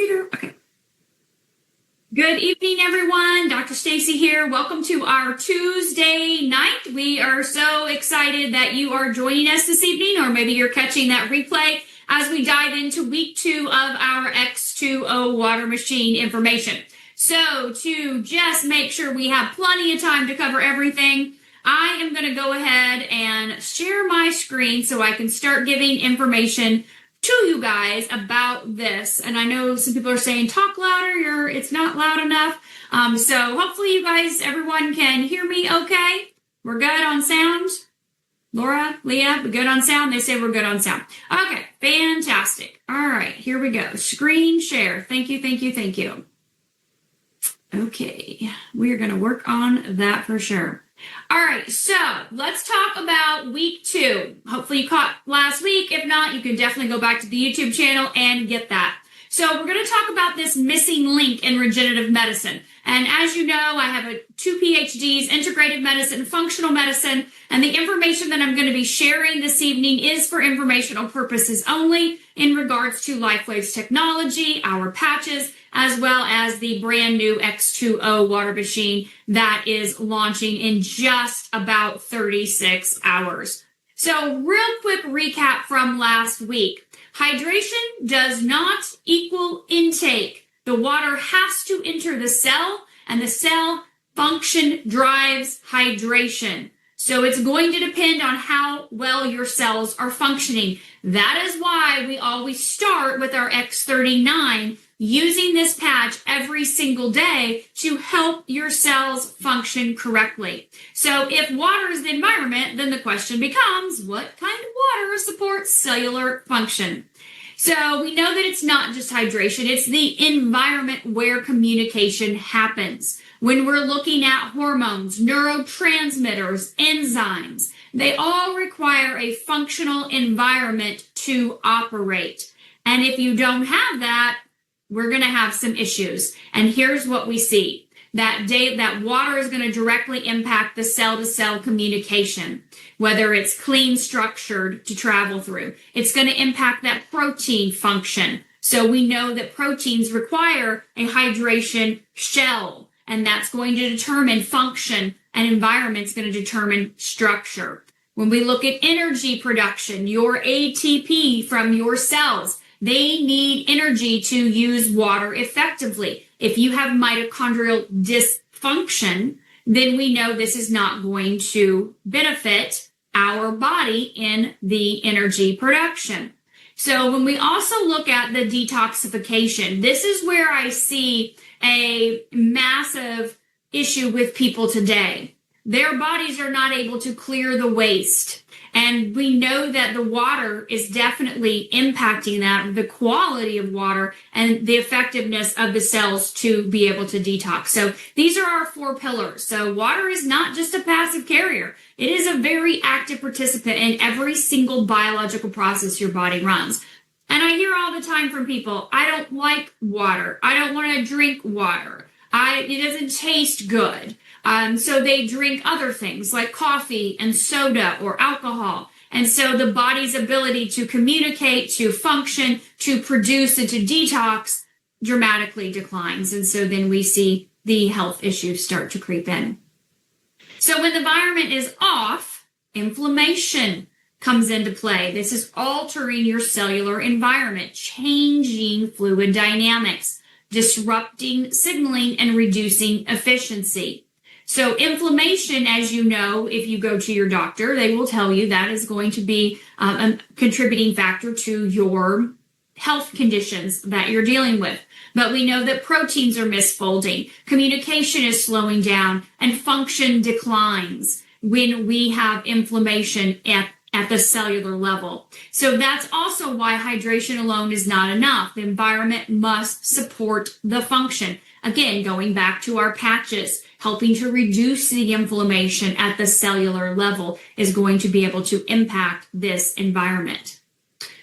Computer. Okay. Good evening, everyone. Dr. Stacy here. Welcome to our Tuesday night. We are so excited that you are joining us this evening, or maybe you're catching that replay as we dive into week 2 of our X2O water machine information. So to just make sure we have plenty of time to cover everything, I am going to go ahead and share my screen so I can start giving information to you guys about this. And I know some people are saying, talk louder, it's not loud enough. So hopefully you guys, everyone can hear me okay. We're good on sound. Laura, Leah, we're good on sound? They say we're good on sound. Okay, fantastic. All right, here we go. Screen share. Thank you, thank you, thank you. Okay, we are going to work on that for sure. All right, so let's talk about week 2. Hopefully you caught last week. If not, you can definitely go back to the YouTube channel and get that. So we're going to talk about this missing link in regenerative medicine. And as you know, I have 2 PhDs, integrative medicine, functional medicine, and the information that I'm going to be sharing this evening is for informational purposes only in regards to Lifewave's technology, our patches, as well as the brand new X2O water machine that is launching in just about 36 hours. So real quick recap from last week. Hydration does not equal intake. The water has to enter the cell, and the cell function drives hydration. So it's going to depend on how well your cells are functioning. That is why we always start with our X39 using this patch every single day to help your cells function correctly. So if water is the environment, then the question becomes, what kind of water supports cellular function? So we know that it's not just hydration, it's the environment where communication happens. When we're looking at hormones, neurotransmitters, enzymes, they all require a functional environment to operate. And if you don't have that, we're going to have some issues. And here's what we see. That water is going to directly impact the cell-to-cell communication, whether it's clean structured to travel through. It's going to impact that protein function. So we know that proteins require a hydration shell, and that's going to determine function, and environment's going to determine structure. When we look at energy production, your ATP from your cells, they need energy to use water effectively. If you have mitochondrial dysfunction, then we know this is not going to benefit our body in the energy production. So when we also look at the detoxification, this is where I see a massive issue with people today. Their bodies are not able to clear the waste. And we know that the water is definitely impacting that, the quality of water and the effectiveness of the cells to be able to detox. So these are our 4 pillars. So water is not just a passive carrier. It is a very active participant in every single biological process your body runs. And I hear all the time from people, I don't like water. I don't want to drink water. It doesn't taste good. So they drink other things like coffee and soda or alcohol. And so the body's ability to communicate, to function, to produce, and to detox dramatically declines. And so then we see the health issues start to creep in. So when the environment is off, inflammation comes into play. This is altering your cellular environment, changing fluid dynamics, disrupting signaling, and reducing efficiency. So inflammation, as you know, if you go to your doctor, they will tell you that is going to be a contributing factor to your health conditions that you're dealing with. But we know that proteins are misfolding, communication is slowing down, and function declines when we have inflammation at the cellular level. So that's also why hydration alone is not enough. The environment must support the function. Again, going back to our patches, helping to reduce the inflammation at the cellular level is going to be able to impact this environment.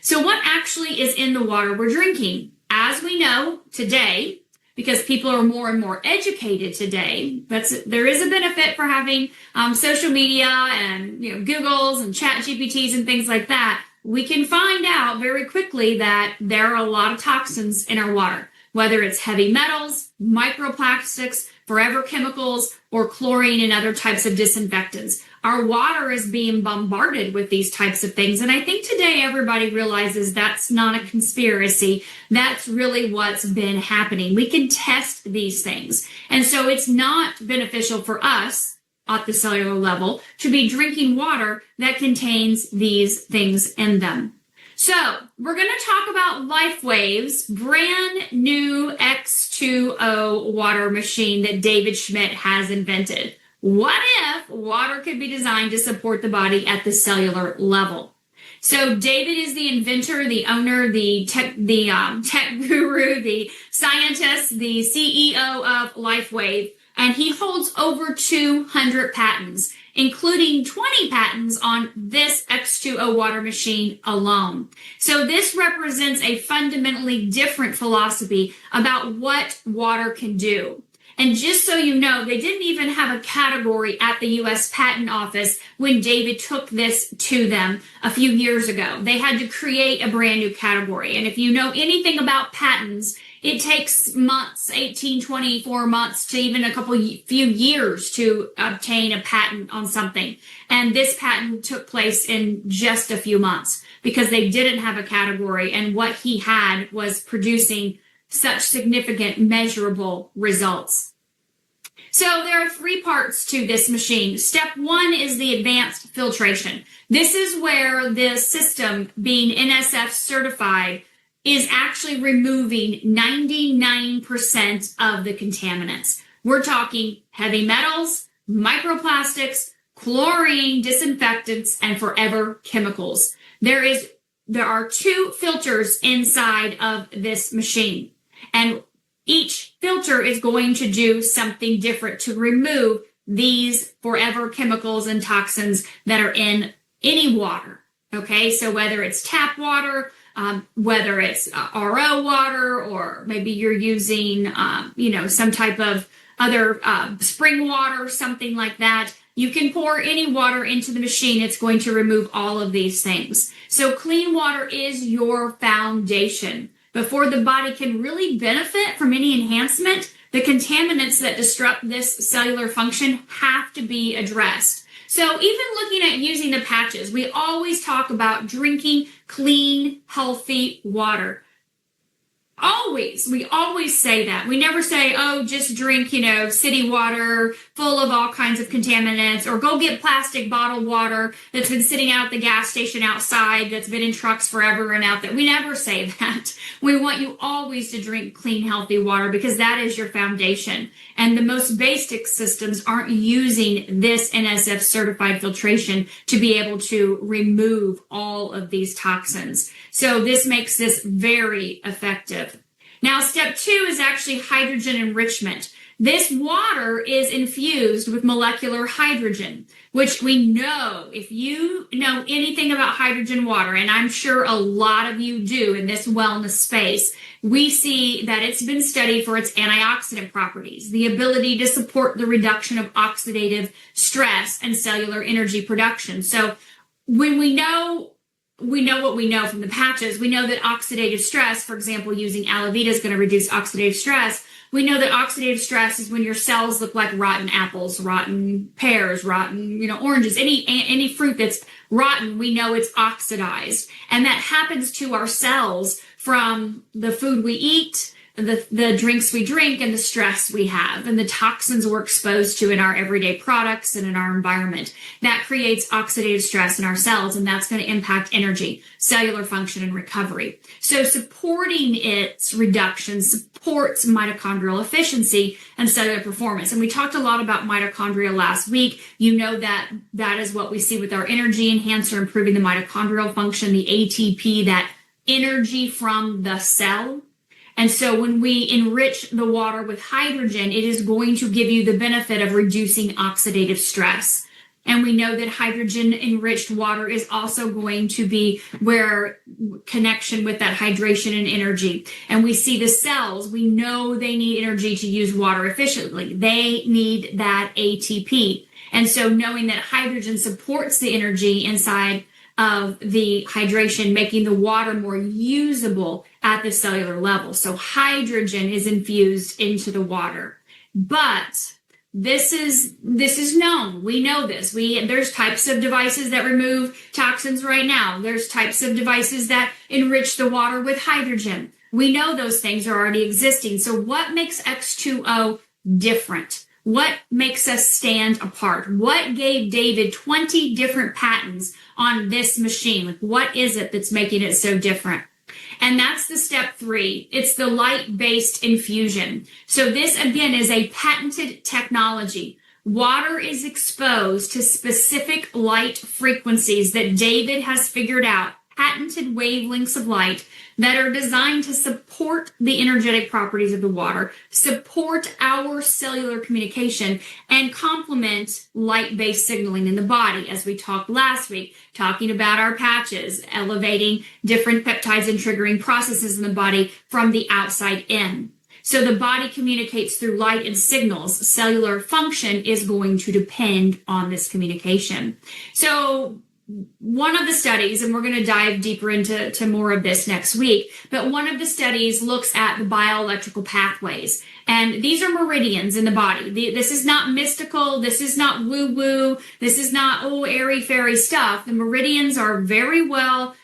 So what actually is in the water we're drinking? As we know today, because people are more and more educated today, there is a benefit for having social media and Googles and chat GPTs and things like that. We can find out very quickly that there are a lot of toxins in our water. whether it's heavy metals, microplastics, forever chemicals, or chlorine and other types of disinfectants. Our water is being bombarded with these types of things. And I think today everybody realizes that's not a conspiracy. That's really what's been happening. We can test these things. And so it's not beneficial for us at the cellular level to be drinking water that contains these things in them. So we're going to talk about Lifewave's brand new X2O water machine that David Schmidt has invented. What if water could be designed to support the body at the cellular level? So David is the inventor, the owner, the tech guru, the scientist, the CEO of Lifewave, and he holds over 200 patents, including 20 patents on this X2O water machine alone. So this represents a fundamentally different philosophy about what water can do. And just so you know, they didn't even have a category at the U.S. Patent Office when David took this to them a few years ago. They had to create a brand new category. And if you know anything about patents, it takes months, 18, 24 months to even few years to obtain a patent on something. And this patent took place in just a few months because they didn't have a category. And what he had was producing such significant measurable results. So there are 3 parts to this machine. Step 1 is the advanced filtration. This is where the system, being NSF certified, is actually removing 99% of the contaminants. We're talking heavy metals, microplastics, chlorine, disinfectants, and forever chemicals. There are 2 filters inside of this machine, and each filter is going to do something different to remove these forever chemicals and toxins that are in any water. Okay, so whether it's tap water, whether it's RO water, or maybe you're using, some type of other spring water, something like that, you can pour any water into the machine. It's going to remove all of these things. So clean water is your foundation. Before the body can really benefit from any enhancement, the contaminants that disrupt this cellular function have to be addressed. So even looking at using the patches, we always talk about drinking clean, healthy water. We always say that. We never say, oh, just drink, city water full of all kinds of contaminants, or go get plastic bottled water that's been sitting out at the gas station outside, that's been in trucks forever and out there. We never say that. We want you always to drink clean, healthy water because that is your foundation. And the most basic systems aren't using this NSF certified filtration to be able to remove all of these toxins. So this makes this very effective. Now, step 2 is actually hydrogen enrichment. This water is infused with molecular hydrogen, which we know, if you know anything about hydrogen water, and I'm sure a lot of you do in this wellness space, we see that it's been studied for its antioxidant properties, the ability to support the reduction of oxidative stress and cellular energy production. So when we know what we know from the patches. We know that oxidative stress, for example, using Alavita is going to reduce oxidative stress. We know that oxidative stress is when your cells look like rotten apples, rotten pears, rotten, oranges, any fruit that's rotten, we know it's oxidized. And that happens to our cells from the food we eat, the drinks we drink, and the stress we have, and the toxins we're exposed to in our everyday products and in our environment. That creates oxidative stress in our cells, and that's going to impact energy, cellular function, and recovery. So supporting its reduction supports mitochondrial efficiency and cellular performance. And we talked a lot about mitochondria last week. You know that is what we see with our energy enhancer, improving the mitochondrial function, the ATP, that energy from the cell. And so when we enrich the water with hydrogen, it is going to give you the benefit of reducing oxidative stress. And we know that hydrogen-enriched water is also going to be where connection with that hydration and energy. And we see the cells, we know they need energy to use water efficiently. They need that ATP. And so knowing that hydrogen supports the energy inside of the hydration, making the water more usable at the cellular level. So hydrogen is infused into the water. But this is known. We know this. There's types of devices that remove toxins right now. There's types of devices that enrich the water with hydrogen. We know those things are already existing. So what makes X2O different? What makes us stand apart? What gave David 20 different patents on this machine? Like, what is it that's making it so different? And that's the step 3. It's the light-based infusion. So this, again, is a patented technology. Water is exposed to specific light frequencies that David has figured out, patented wavelengths of light that are designed to support the energetic properties of the water, support our cellular communication, and complement light-based signaling in the body, as we talked last week, talking about our patches, elevating different peptides and triggering processes in the body from the outside in. So the body communicates through light and signals. Cellular function is going to depend on this communication. So one of the studies, and we're going to dive deeper into more of this next week, but one of the studies looks at the bioelectrical pathways. And these are meridians in the body. This is not mystical. This is not woo-woo. This is not, airy-fairy stuff. The meridians are very well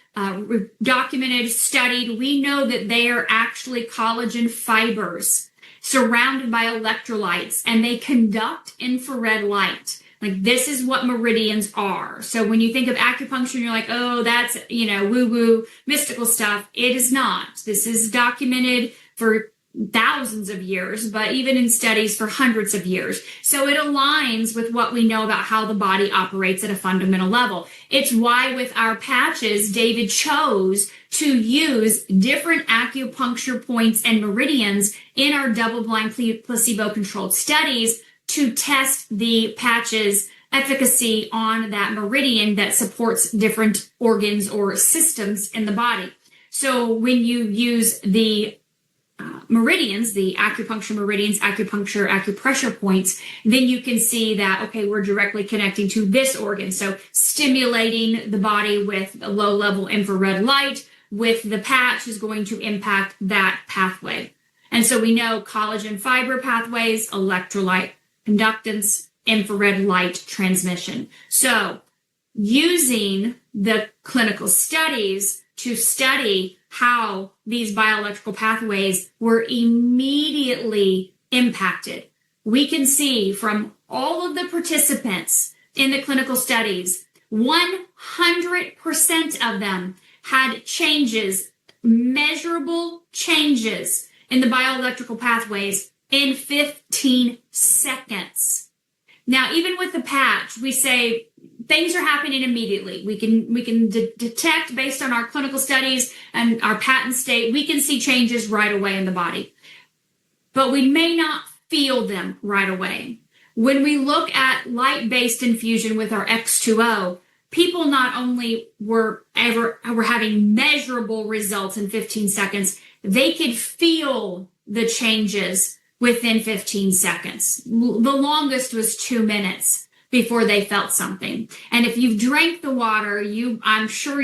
documented, studied. We know that they are actually collagen fibers surrounded by electrolytes, and they conduct infrared light. Like, this is what meridians are. So when you think of acupuncture and you're like, oh, that's, woo-woo, mystical stuff, it is not. This is documented for thousands of years, but even in studies for hundreds of years. So it aligns with what we know about how the body operates at a fundamental level. It's why with our patches, David chose to use different acupuncture points and meridians in our double-blind placebo-controlled studies to test the patch's efficacy on that meridian that supports different organs or systems in the body. So when you use the meridians, the acupuncture meridians, acupressure points, then you can see that, okay, we're directly connecting to this organ. So stimulating the body with a low-level infrared light with the patch is going to impact that pathway. And so we know collagen fiber pathways, electrolyte conductance, infrared light transmission. So using the clinical studies to study how these bioelectrical pathways were immediately impacted, we can see from all of the participants in the clinical studies, 100% of them had changes, measurable changes in the bioelectrical pathways in 15 seconds. Now, even with the patch, we say things are happening immediately. We can detect based on our clinical studies and our patent state, we can see changes right away in the body. But we may not feel them right away. When we look at light-based infusion with our X2O, people not only were having measurable results in 15 seconds, they could feel the changes within 15 seconds. The longest was 2 minutes before they felt something. And if you've drank the water, I'm sure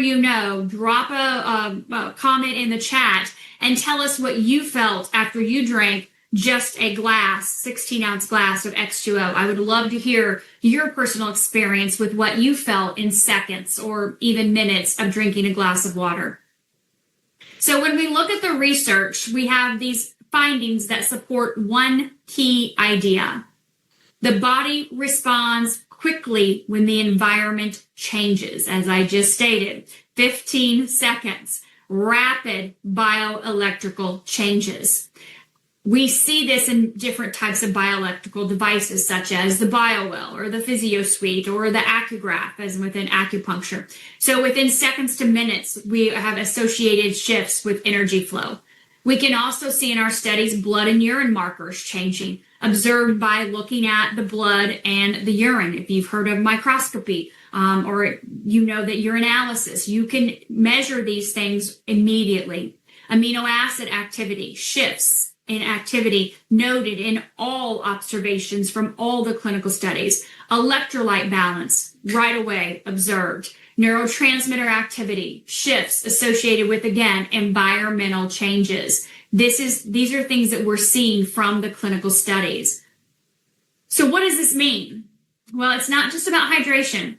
drop a comment in the chat and tell us what you felt after you drank just a 16-ounce glass of X2O. I would love to hear your personal experience with what you felt in seconds or even minutes of drinking a glass of water. So when we look at the research, we have these findings that support one key idea. The body responds quickly when the environment changes, as I just stated. 15 seconds, rapid bioelectrical changes. We see this in different types of bioelectrical devices, such as the BioWell or the PhysioSuite or the Accugraph, as within acupuncture. So within seconds to minutes, we have associated shifts with energy flow. We can also see in our studies blood and urine markers changing, observed by looking at the blood and the urine. If you've heard of microscopy or you know that urinalysis, you can measure these things immediately. Amino acid activity, shifts in activity noted in all observations from all the clinical studies. Electrolyte balance, right away observed. Neurotransmitter activity, shifts associated with, again, environmental changes. These are things that we're seeing from the clinical studies. So what does this mean? Well, it's not just about hydration.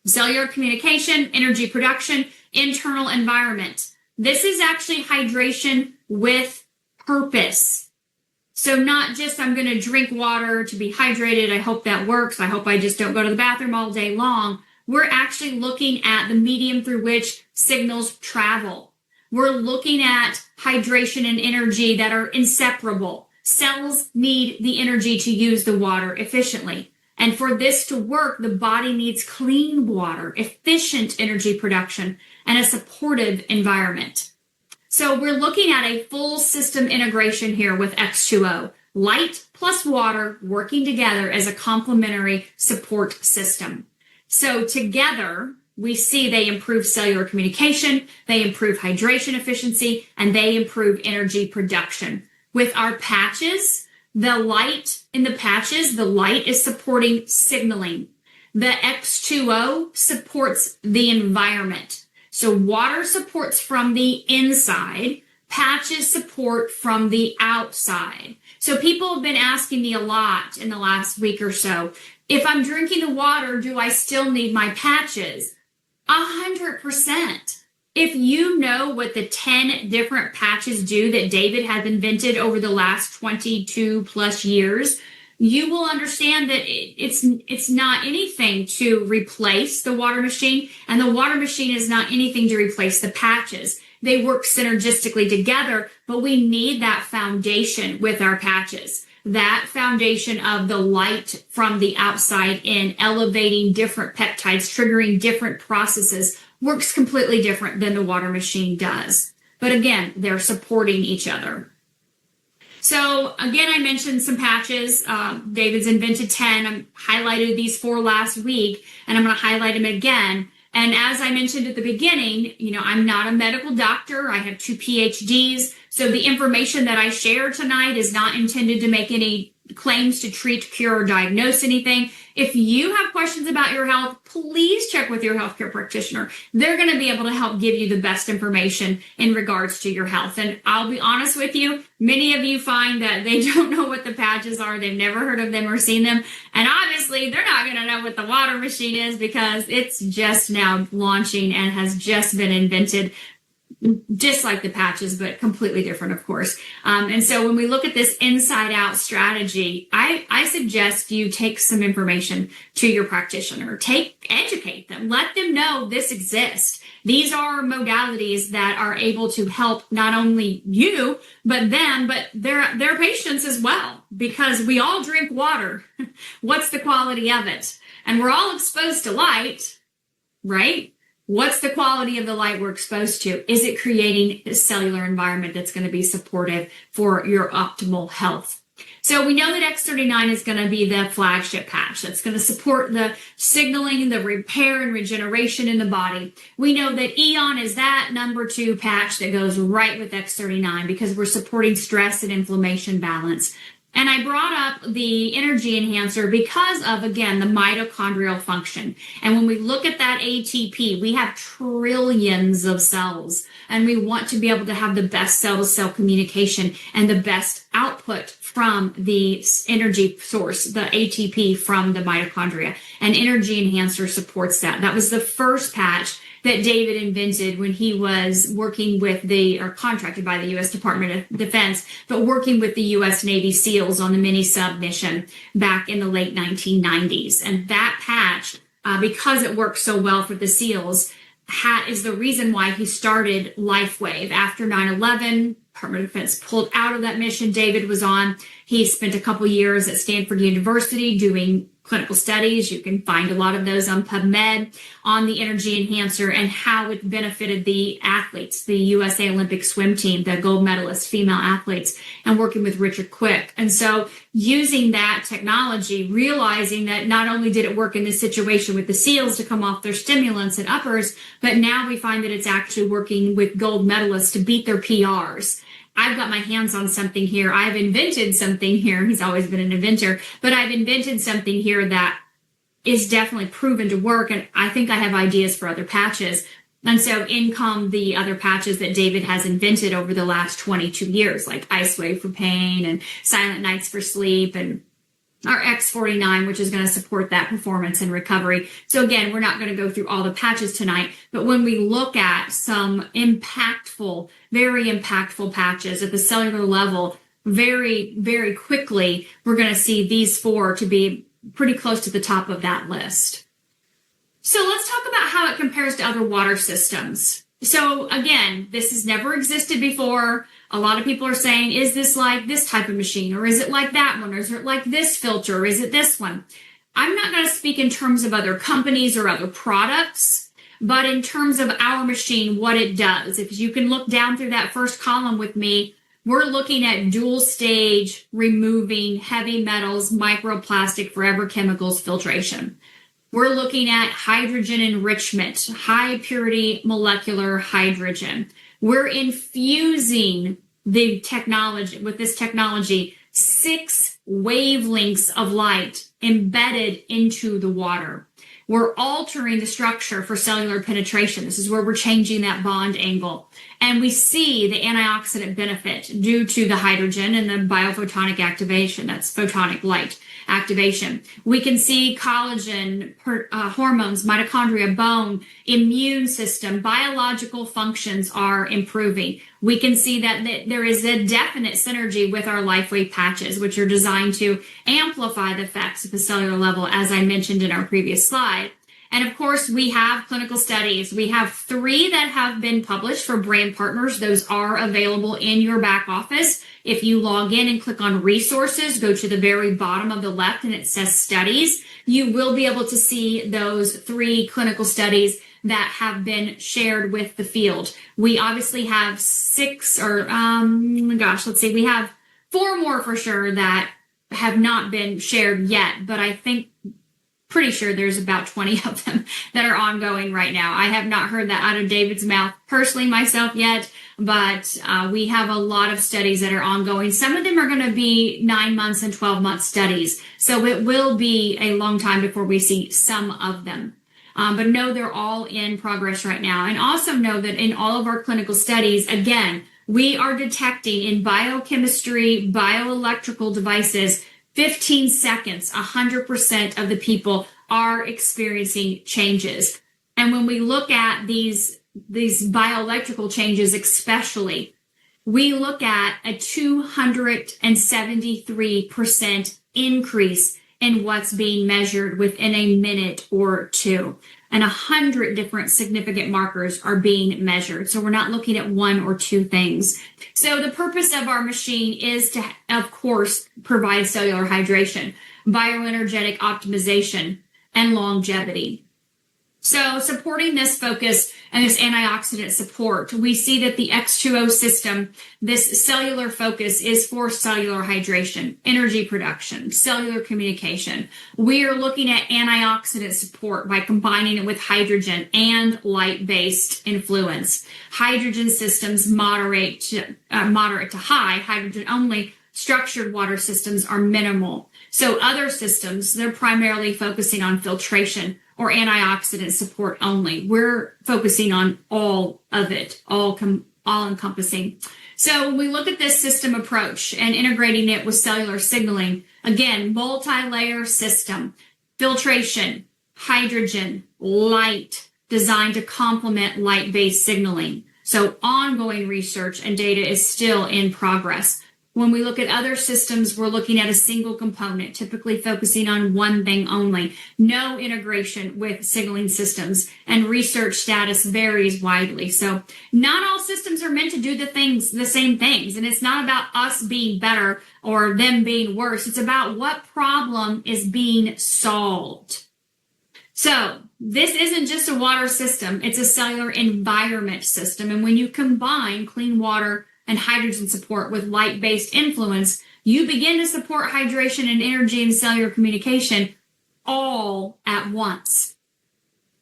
Cellular communication, energy production, internal environment. This is actually hydration with purpose. So not just I'm going to drink water to be hydrated. I hope that works. I hope I just don't go to the bathroom all day long. We're actually looking at the medium through which signals travel. We're looking at hydration and energy that are inseparable. Cells need the energy to use the water efficiently. And for this to work, the body needs clean water, efficient energy production, and a supportive environment. So we're looking at a full system integration here with X2O. Light plus water working together as a complementary support system. So together, we see they improve cellular communication, they improve hydration efficiency, and they improve energy production. With our patches, the light in the patches, the light is supporting signaling. The X2O supports the environment. So water supports from the inside, patches support from the outside. So people have been asking me a lot in the last week or so, if I'm drinking the water, do I still need my patches? 100%. If you know what the 10 different patches do that David has invented over the last 22 plus years, you will understand that it's not anything to replace the water machine, and the water machine is not anything to replace the patches. They work synergistically together, but we need that foundation with our patches. That foundation of the light from the outside in, elevating different peptides, triggering different processes, works completely different than the water machine does. But again, they're supporting each other. So again, I mentioned some patches. David's invented 10. I highlighted these 4 last week, and I'm going to highlight them again. And as I mentioned at the beginning, I'm not a medical doctor. I have 2 PhDs. So the information that I share tonight is not intended to make any claims to treat, cure, or diagnose anything. If you have questions about your health, please check with your healthcare practitioner. They're going to be able to help give you the best information in regards to your health. And I'll be honest with you, many of you find that they don't know what the patches are. They've never heard of them or seen them. And obviously, they're not going to know what the water machine is because it's just now launching and has just been invented, just like the patches, but completely different, of course. And so when we look at this inside-out strategy, I suggest you take some information to your practitioner. Educate them. Let them know this exists. These are modalities that are able to help not only you, but them, but their patients as well, because we all drink water. What's the quality of it? And we're all exposed to light, right? What's the quality of the light we're exposed to? Is it creating a cellular environment that's going to be supportive for your optimal health? So we know that X39 is going to be the flagship patch that's going to support the signaling, the repair and regeneration in the body. We know that Eon is that number 2 patch that goes right with X39 because we're supporting stress and inflammation balance. And I brought up the energy enhancer because of, again, the mitochondrial function. And when we look at that ATP, we have trillions of cells, and we want to be able to have the best cell-to-cell communication and the best output from the energy source, the ATP from the mitochondria. And energy enhancer supports that. That was the first patch that David invented when he was working with or contracted by the U.S. Department of Defense, but working with the U.S. Navy SEALs on the mini-sub mission back in the late 1990s. And that patch, because it worked so well for the SEALs, is the reason why he started Lifewave. After 9/11, Department of Defense pulled out of that mission David was on. He spent a couple years at Stanford University doing clinical studies. You can find a lot of those on PubMed on the energy enhancer and how it benefited the athletes, the USA Olympic swim team, the gold medalist female athletes, and working with Richard Quick. And so using that technology, realizing that not only did it work in this situation with the SEALs to come off their stimulants and uppers, but now we find that it's actually working with gold medalists to beat their PRs. I've got my hands on something here. I've invented something here. He's always been an inventor, but I've invented something here that is definitely proven to work. And I think I have ideas for other patches. And so in come the other patches that David has invented over the last 22 years, like Ice Wave for pain and Silent Nights for sleep, and our X49, which is going to support that performance and recovery. So again, we're not going to go through all the patches tonight, but when we look at some impactful, very impactful patches at the cellular level, very, very quickly, we're going to see these four to be pretty close to the top of that list. So let's talk about how it compares to other water systems. So again, this has never existed before. A lot of people are saying, is this like this type of machine? Or is it like that one? Or is it like this filter? Or is it this one? I'm not going to speak in terms of other companies or other products, but in terms of our machine, what it does. If you can look down through that first column with me, we're looking at dual stage removing heavy metals, microplastic, forever chemicals filtration. We're looking at hydrogen enrichment, high purity molecular hydrogen. We're infusing the technology with this technology, 6 wavelengths of light embedded into the water. We're altering the structure for cellular penetration. This is where we're changing that bond angle. And we see the antioxidant benefit due to the hydrogen and the biophotonic activation. That's photonic light activation. We can see collagen, hormones, mitochondria, bone, immune system, biological functions are improving. We can see that there is a definite synergy with our LifeWave patches, which are designed to amplify the effects at the cellular level, as I mentioned in our previous slide. And of course, we have clinical studies. We have 3 that have been published for brand partners. Those are available in your back office. If you log in and click on resources, go to the very bottom of the left and it says studies, you will be able to see those 3 clinical studies that have been shared with the field. We obviously have 6 or, we have 4 more for sure that have not been shared yet, but I think pretty sure there's about 20 of them that are ongoing right now. I have not heard that out of David's mouth personally myself yet, but we have a lot of studies that are ongoing. Some of them are going to be 9 months and 12-month studies. So it will be a long time before we see some of them. But know they're all in progress right now. And also know that in all of our clinical studies, again, we are detecting in biochemistry, bioelectrical devices, 15 seconds, 100% of the people are experiencing changes. And when we look at these bioelectrical changes especially, we look at a 273% increase in what's being measured within a minute or 2. And 100 different significant markers are being measured. So we're not looking at 1 or 2 things. So the purpose of our machine is to, of course, provide cellular hydration, bioenergetic optimization, and longevity. So supporting this focus and this antioxidant support, we see that the X2O system, this cellular focus is for cellular hydration, energy production, cellular communication. We are looking at antioxidant support by combining it with hydrogen and light-based influence. Hydrogen systems moderate to high, hydrogen only. Structured water systems are minimal. So other systems, they're primarily focusing on filtration or antioxidant support only. We're focusing on all of it, all encompassing. So when we look at this system approach and integrating it with cellular signaling, again, multi-layer system, filtration, hydrogen, light, designed to complement light-based signaling. So ongoing research and data is still in progress. When we look at other systems, we're looking at a single component, typically focusing on one thing only. No integration with signaling systems, and research status varies widely. So not all systems are meant to do the same things. And it's not about us being better or them being worse. It's about what problem is being solved. So this isn't just a water system. It's a cellular environment system. And when you combine clean water and hydrogen support with light-based influence, you begin to support hydration and energy and cellular communication all at once.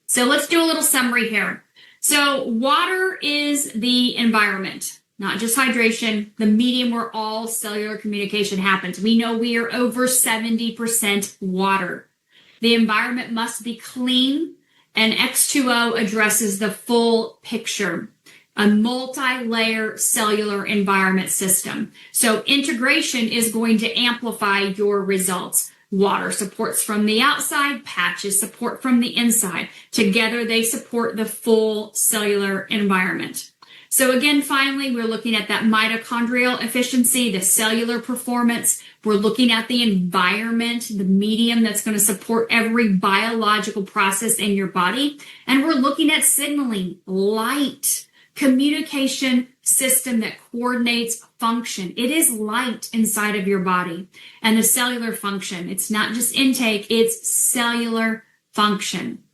So let's do a little summary here. So water is the environment, not just hydration, the medium where all cellular communication happens. We know we are over 70% water. The environment must be clean, and X2O addresses the full picture, a multi-layer cellular environment system. So integration is going to amplify your results. Water supports from the outside, patches support from the inside. Together, they support the full cellular environment. So again, finally, we're looking at that mitochondrial efficiency, the cellular performance. We're looking at the environment, the medium that's going to support every biological process in your body. And we're looking at signaling, light, communication system that coordinates function. It is light inside of your body. And the cellular function, it's not just intake, it's cellular function.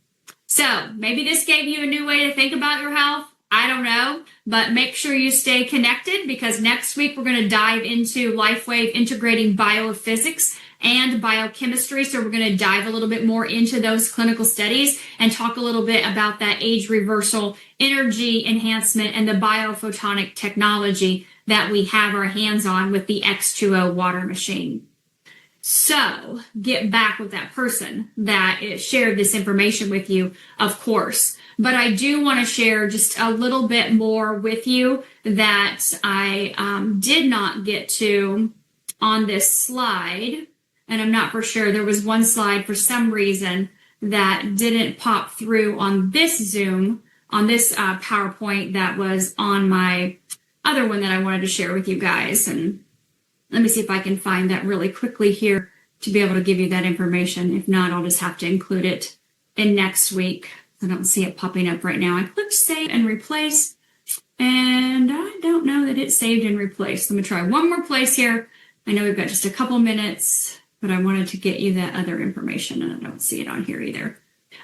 So maybe this gave you a new way to think about your health. I don't know, but make sure you stay connected, because next week we're going to dive into Lifewave integrating biophysics and biochemistry. So we're going to dive a little bit more into those clinical studies and talk a little bit about that age reversal, energy enhancement, and the biophotonic technology that we have our hands on with the X2O water machine. So get back with that person that shared this information with you, of course. But I do want to share just a little bit more with you that I did not get to on this slide. And I'm not for sure. There was one slide for some reason that didn't pop through on this Zoom, on this PowerPoint that was on my other one that I wanted to share with you guys. And let me see if I can find that really quickly here to be able to give you that information. If not, I'll just have to include it in next week. I don't see it popping up right now. I clicked save and replace, and I don't know that it's saved and replaced. Let me try one more place here. I know we've got just a couple minutes, but I wanted to get you that other information, and I don't see it on here either.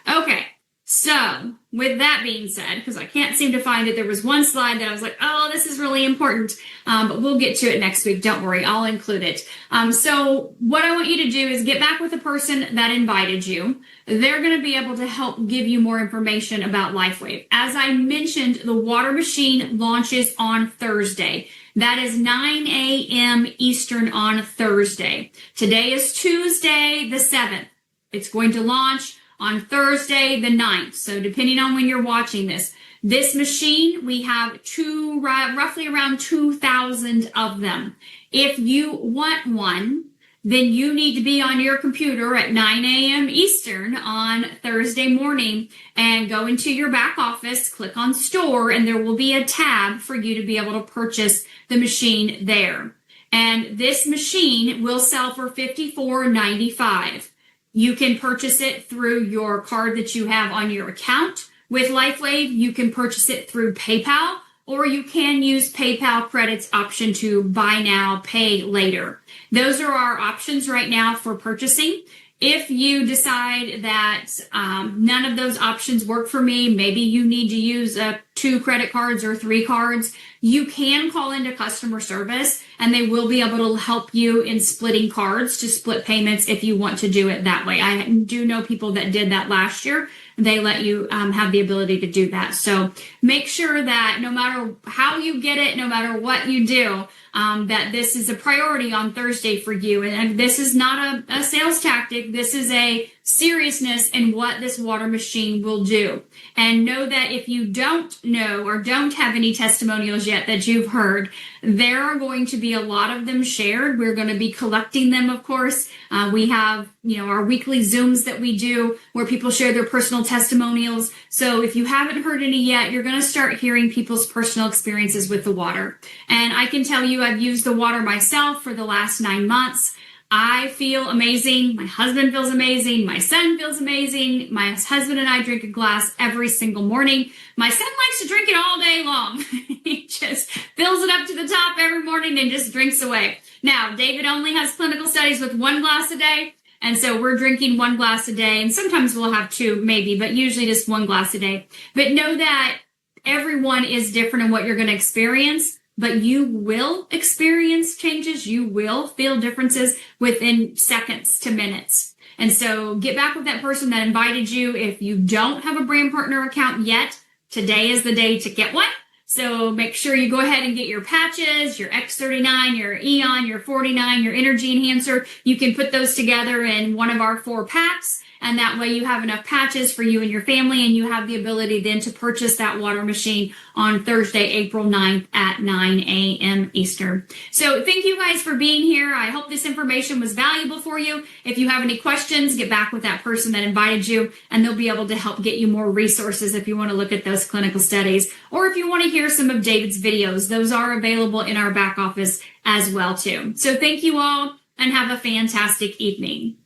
Okay, so with that being said, because I can't seem to find it, there was one slide that I was like, oh, this is really important, but we'll get to it next week. Don't worry, I'll include it. So what I want you to do is get back with the person that invited you. They're going to be able to help give you more information about Lifewave. As I mentioned, the water machine launches on Thursday. That is 9 a.m. Eastern on Thursday. Today is Tuesday, the 7th. It's going to launch on Thursday, the 9th. So depending on when you're watching this machine, we have roughly around 2,000 of them. If you want one, then you need to be on your computer at 9 a.m. Eastern on Thursday morning and go into your back office, click on store, and there will be a tab for you to be able to purchase the machine there. And this machine will sell for $54.95. You can purchase it through your card that you have on your account. With Lifewave, you can purchase it through PayPal, or you can use PayPal credits option to buy now, pay later. Those are our options right now for purchasing. If you decide that none of those options work for me, maybe you need to use 2 credit cards or 3 cards, you can call into customer service and they will be able to help you in splitting cards to split payments if you want to do it that way. I do know people that did that last year. They let you have the ability to do that. So make sure that no matter how you get it, no matter what you do, that this is a priority on Thursday for you. And this is not a sales tactic. This is a seriousness in what this water machine will do. And know that if you don't know or don't have any testimonials yet that you've heard, there are going to be a lot of them shared. We're going to be collecting them, of course. We have, our weekly Zooms that we do where people share their personal testimonials. So if you haven't heard any yet, you're going to start hearing people's personal experiences with the water. And I can tell you, I've used the water myself for the last 9 months. I feel amazing. My husband feels amazing. My son feels amazing. My husband and I drink a glass every single morning. My son likes to drink it all day long. He just fills it up to the top every morning and just drinks away. Now, David only has clinical studies with 1 glass a day. And so we're drinking 1 glass a day. And sometimes we'll have 2 maybe, but usually just 1 glass a day. But know that everyone is different in what you're going to experience. But you will experience changes. You will feel differences within seconds to minutes. And so get back with that person that invited you. If you don't have a brand partner account yet, today is the day to get one. So make sure you go ahead and get your patches, your X39, your Eon, your 49, your energy enhancer. You can put those together in one of our 4 packs. And that way you have enough patches for you and your family, and you have the ability then to purchase that water machine on Thursday, April 9th at 9 a.m. Eastern. So thank you guys for being here. I hope this information was valuable for you. If you have any questions, get back with that person that invited you, and they'll be able to help get you more resources if you want to look at those clinical studies, or if you want to hear some of David's videos. Those are available in our back office as well too. So thank you all, and have a fantastic evening.